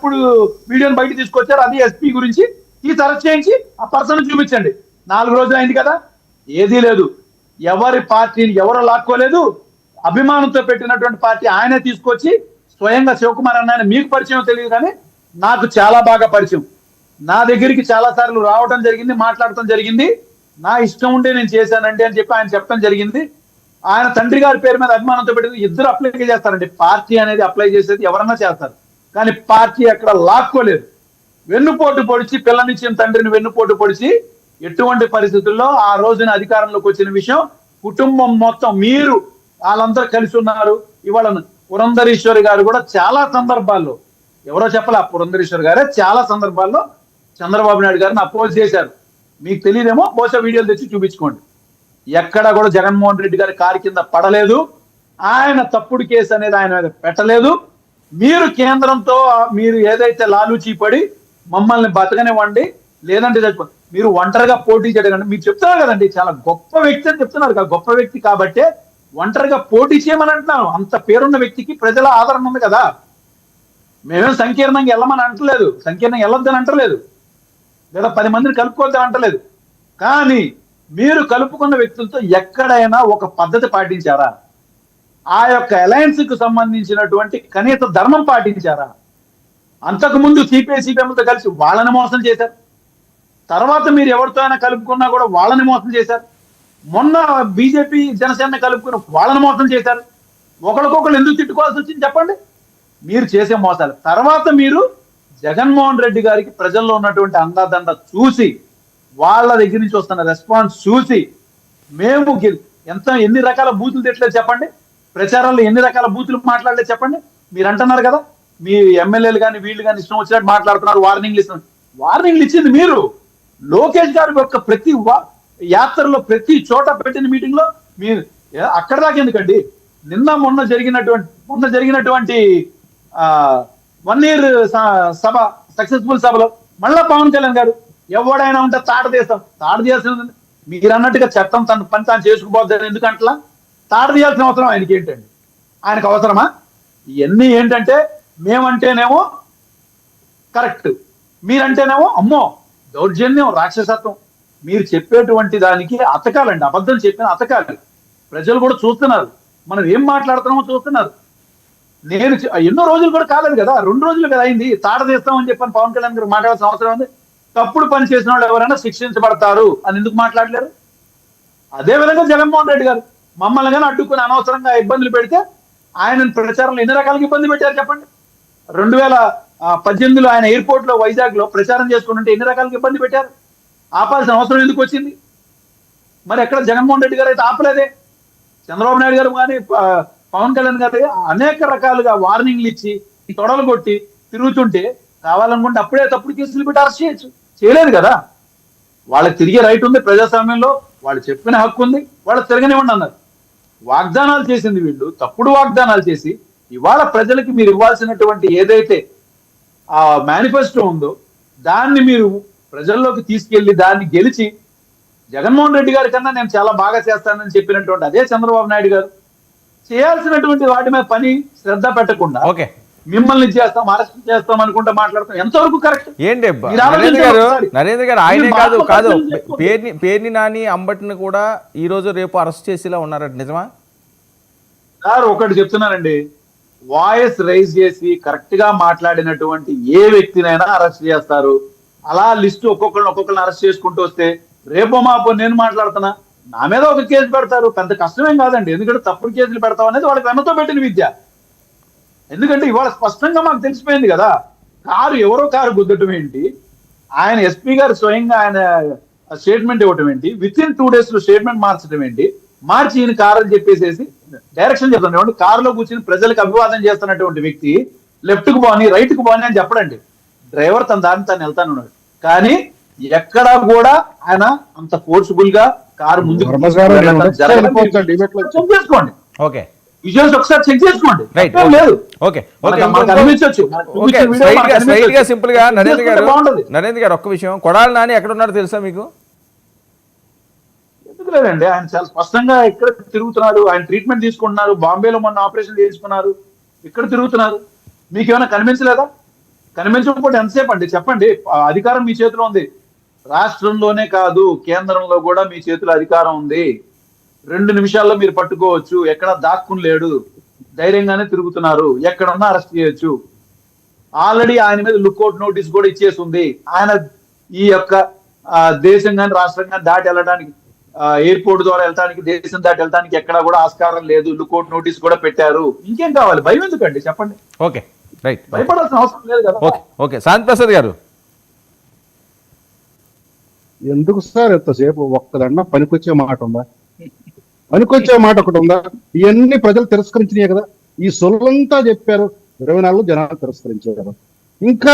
తప్పుడు వీడియోని బయట తీసుకొచ్చారు, అది ఎస్పీ గురించి తీసి అరెస్ట్ చేయించి ఆ పర్సన్ చూపించండి. 4 రోజులు అయింది కదా, ఏదీ లేదు. ఎవరి పార్టీని ఎవరు లాక్కోలేదు. అభిమానంతో పెట్టినటువంటి పార్టీ ఆయనే తీసుకొచ్చి స్వయంగా శివకుమార్ అన్న మీకు పరిచయం తెలియదు కానీ నాకు చాలా బాగా పరిచయం. నా దగ్గరికి చాలా సార్లు రావడం జరిగింది, మాట్లాడటం జరిగింది. నా ఇష్టం ఉంటే నేను చేశానండి అని చెప్పి ఆయన చెప్పడం జరిగింది. ఆయన తండ్రి గారి పేరు మీద అభిమానంతో పెట్టి ఇద్దరు అప్లై చేస్తారండి. పార్టీ అనేది అప్లై చేసేది ఎవరన్నా చేస్తారు, కానీ పార్టీ అక్కడ లాక్కోలేదు. వెన్నుపోటు పొడిచి పిల్లనిచ్చిన తండ్రిని వెన్నుపోటు పొడిచి ఎటువంటి పరిస్థితుల్లో ఆ రోజున అధికారంలోకి వచ్చిన విషయం కుటుంబం మొత్తం మీరు వాళ్ళందరూ కలిసి ఉన్నారు. ఇవాళ పురంధరేశ్వరి గారు కూడా చాలా సందర్భాల్లో, ఎవరో చెప్పలే, పురంధరేశ్వరి గారే చాలా సందర్భాల్లో చంద్రబాబు నాయుడు గారిని అపోజ్ చేశారు. మీకు తెలియదేమో, బహుశా వీడియోలు తెచ్చి చూపించుకోండి. ఎక్కడా కూడా జగన్మోహన్ రెడ్డి గారి కారు కింద పడలేదు. ఆయన తప్పుడు కేసు అనేది ఆయన మీద పెట్టలేదు. మీరు కేంద్రంతో మీరు ఏదైతే లాలూచీ పడి మమ్మల్ని బతకనివ్వండి లేదంటే చచ్చిపోండి, మీరు ఒంటరిగా పోటీ చేయడం మీరు చెప్తున్నారు కదండి, చాలా గొప్ప వ్యక్తి అని చెప్తున్నారు కదా. గొప్ప వ్యక్తి కాబట్టే ఒంటరిగా పోటీ చేయమని అంటున్నాను. అంత పేరున్న వ్యక్తికి ప్రజల ఆదరణ ఉంది కదా. మేమేం సంకీర్ణంగా వెళ్ళమని అంటలేదు, సంకీర్ణంగా వెళ్ళొద్దని అంటలేదు, లేదా 10 మందిని కలుపుకోవద్దని అంటలేదు. కానీ మీరు కలుపుకున్న వ్యక్తులతో ఎక్కడైనా ఒక పద్ధతి పాటించారా? ఆ యొక్క అలయన్స్ కు సంబంధించినటువంటి కనీస ధర్మం పాటించారా? అంతకుముందు సిపిఐ-సిపిఎంలతో కలిసి వాళ్ళని మోసం చేశారు. తర్వాత మీరు ఎవరితో అయినా కలుపుకున్నా కూడా వాళ్ళని మోసం చేశారు. మొన్న బీజేపీ జనసేన కలుపుకున్న వాళ్ళని మోసం చేశారు. ఒకరికొకరు ఎందుకు తిట్టుకోవాల్సి వచ్చింది చెప్పండి? మీరు చేసే మోసాలు. తర్వాత మీరు జగన్మోహన్ రెడ్డి గారికి ప్రజల్లో ఉన్నటువంటి అందాదండ చూసి, వాళ్ళ దగ్గర నుంచి వస్తున్న రెస్పాన్స్ చూసి, మేము ఎన్ని రకాల బూతులు తిట్టలేదు చెప్పండి, ప్రచారాల్లో ఎన్ని రకాల బూతులు మాట్లాడలేదు చెప్పండి. మీరు అంటున్నారు కదా, మీ ఎమ్మెల్యేలు కానీ వీళ్ళు కానీ ఇష్టం వచ్చినట్టు మాట్లాడుతున్నారు, వార్నింగ్లు ఇస్తున్నారు. వార్నింగ్లు ఇచ్చింది మీరు. లోకేష్ గారి యొక్క ప్రతి యాత్రలో ప్రతి చోట పెట్టిన మీటింగ్ లో మీరు అక్కడ దాకా ఎందుకండి? మొన్న జరిగినటువంటి 1 year సభ, సక్సెస్ఫుల్ సభలో మళ్ళా పవన్ కళ్యాణ్ గారు ఎవడైనా ఉంటే తాట తీయాల్సింది. మీరు అన్నట్టుగా చట్టం తన పని తాను చేసుకుపోద్దని ఎందుకంటలా? తాట తీయాల్సిన అవసరం ఆయనకి ఏంటండి? ఆయనకు అవసరమా? ఇవన్నీ ఏంటంటే మేమంటేనేమో కరెక్ట్, మీరంటేనేమో అమ్మో దౌర్జన్యం, రాక్షసత్వం. మీరు చెప్పేటువంటి దానికి అతకాలండి, అబద్ధం చెప్పిన అతకాలి. ప్రజలు కూడా చూస్తున్నారు, మనం ఏం మాట్లాడుతున్నామో చూస్తున్నారు. నేను ఎన్నో రోజులు కూడా కాలేదు కదా, 2 రోజులు కదా అయింది. తాట తీస్తామని చెప్పని పవన్ కళ్యాణ్ గారు మాట్లాడాల్సిన అవసరం ఉంది. తప్పుడు పని చేసిన వాళ్ళు ఎవరైనా శిక్షించబడతారు అని ఎందుకు మాట్లాడలేరు? అదే విధంగా జగన్మోహన్ రెడ్డి గారు మమ్మల్ని కానీ అడ్డుకుని అనవసరంగా ఇబ్బందులు పెడితే ఆయన ప్రచారంలో ఎన్ని రకాలుగా ఇబ్బంది పెట్టారు చెప్పండి. 2018లో ఆయన ఎయిర్పోర్ట్ లో వైజాగ్ లో ప్రచారం చేసుకుంటుంటే ఎన్ని రకాలుగా ఇబ్బంది పెట్టారు. ఆపాల్సిన అవసరం ఎందుకు వచ్చింది? మరి ఎక్కడ జగన్మోహన్ రెడ్డి గారు అయితే ఆపలేదే. చంద్రబాబు నాయుడు గారు కానీ పవన్ కళ్యాణ్ గారు అనేక రకాలుగా వార్నింగ్లు ఇచ్చి తొడలు కొట్టి తిరుగుతుంటే కావాలనుకుంటే అప్పుడే తప్పుడు కేసులు పెట్టి అరెస్ట్ చేయలేదు కదా. వాళ్ళకి తిరిగే రైట్ ఉంది, ప్రజాస్వామ్యంలో వాళ్ళు చెప్పిన హక్కు ఉంది, వాళ్ళు తిరగనివ్వండి అన్నారు. వాగ్దానాలు చేసింది వీళ్ళు, తప్పుడు వాగ్దానాలు చేసి ఇవాళ ప్రజలకి మీరు ఇవ్వాల్సినటువంటి ఏదైతే ఆ మేనిఫెస్టో ఉందో దాన్ని మీరు ప్రజల్లోకి తీసుకెళ్లి దాన్ని గెలిచి జగన్మోహన్ రెడ్డి గారి కన్నా నేను చాలా బాగా చేస్తానని చెప్పినటువంటి అదే చంద్రబాబు నాయుడు గారు చేయాల్సినటువంటి వాటి మీద పని శ్రద్ధ పెట్టకుండా మిమ్మల్ని చేస్తాం, అరెస్ట్ చేస్తాం అనుకుంటా మాట్లాడతాం. ఎంతవరకు కరెక్ట్? ఏంటి నరేంద్ర గారు ఆయనే కాదు పేర్ని నాని అంబటిని కూడా ఈ రోజు రేపు అరెస్ట్ చేసేలా ఉన్నారట, నిజమా సార్? ఒకటి చెప్తున్నానండి, వాయిస్ రైజ్ చేసి కరెక్ట్ గా మాట్లాడినటువంటి ఏ వ్యక్తినైనా అరెస్ట్ చేస్తారు. అలా లిస్టు ఒక్కొక్కరిని అరెస్ట్ చేసుకుంటూ వస్తే రేపో మాపో నేను మాట్లాడుతున్నా, నా మీద ఒక కేసు పెడతారు. పెద్ద కష్టమేం కాదండి, ఎందుకంటే తప్పుడు కేసులు పెడతాం అనేది వాళ్ళకి వెన్నతో పెట్టిన విద్య. ఎందుకంటే ఇవాళ స్పష్టంగా మాకు తెలిసిపోయింది కదా, ఎవరో కారు గుద్దటం ఏంటి, ఆయన ఎస్పీ గారు స్వయంగా ఆయన స్టేట్మెంట్ ఇవ్వటం ఏంటి, విత్ ఇన్ 2 days లో స్టేట్మెంట్ మార్చడం ఏంటి, మార్చి ఈయన కారు అని చెప్పేసి డైరెక్షన్ చెప్తాను. కారులో కూర్చొని ప్రజలకు అభివాదం చేస్తున్నటువంటి వ్యక్తి లెఫ్ట్ కు పోని రైట్ కు పోని అని చెప్పడండి. డ్రైవర్ తన దాన్ని తను వెళ్తానున్నాడు, కానీ ఎక్కడా కూడా ఆయన అంత ఫోర్స్ఫుల్ గా కారు ముందుకు చేసుకోండి. ఓకే, విజువల్స్ ఒకసారి చెక్ చేసుకోండి. లేదు సింపుల్ గా నరేంద్ర గారు ఒక్క విషయం, కొడాలి నాని ఎక్కడ ఉన్నారో తెలుసా మీకు? ఎందుకు లేదండి, ఆయన చాలా స్పష్టంగా ఎక్కడ తిరుగుతున్నారు, ఆయన ట్రీట్మెంట్ తీసుకుంటున్నారు. బాంబేలో మొన్న ఆపరేషన్ చేసుకున్నారు, ఇక్కడ తిరుగుతున్నారు. మీకేమైనా కనిపించలేదా? కనిపించకపోతే ఎంతసేపు అండి చెప్పండి. అధికారం మీ చేతిలో ఉంది. రాష్ట్రంలోనే కాదు కేంద్రంలో కూడా మీ చేతిలో అధికారం ఉంది. 2 నిమిషాల్లో మీరు పట్టుకోవచ్చు. ఎక్కడ దాక్కుని లేడు, ధైర్యంగానే తిరుగుతున్నారు. ఎక్కడున్నా అరెస్ట్ చేయొచ్చు. ఆల్రెడీ ఆయన మీద లుక్అవుట్ నోటీస్ కూడా ఇచ్చేసి ఉంది. ఆయన ఈ యొక్క దేశం కానీ రాష్ట్రం కానీ దాటి వెళ్ళడానికి, ఎయిర్పోర్ట్ ద్వారా వెళ్ళడానికి, దేశం దాటి వెళ్ళడానికి ఎక్కడా కూడా ఆస్కారం లేదు. లుక్అవుట్ నోటీస్ కూడా పెట్టారు. ఇంకేం కావాలి? భయం ఎందుకండి చెప్పండి? ఓకే, రైట్, భయపడాల్సిన అవసరం లేదు కదా. Okay, okay. శాంతి ప్రసాద్ గారు, ఎందుకు సార్ ఎంతసేపు ఒక్కదన్నా పనికొచ్చే మాట ఉందా? పనికొచ్చే మాట ఒకటి ఉందా? ఇవన్నీ ప్రజలు తిరస్కరించినాయి కదా. ఈ సొల్లంతా చెప్పారు, 24 జనాలు తిరస్కరించారు. ఇంకా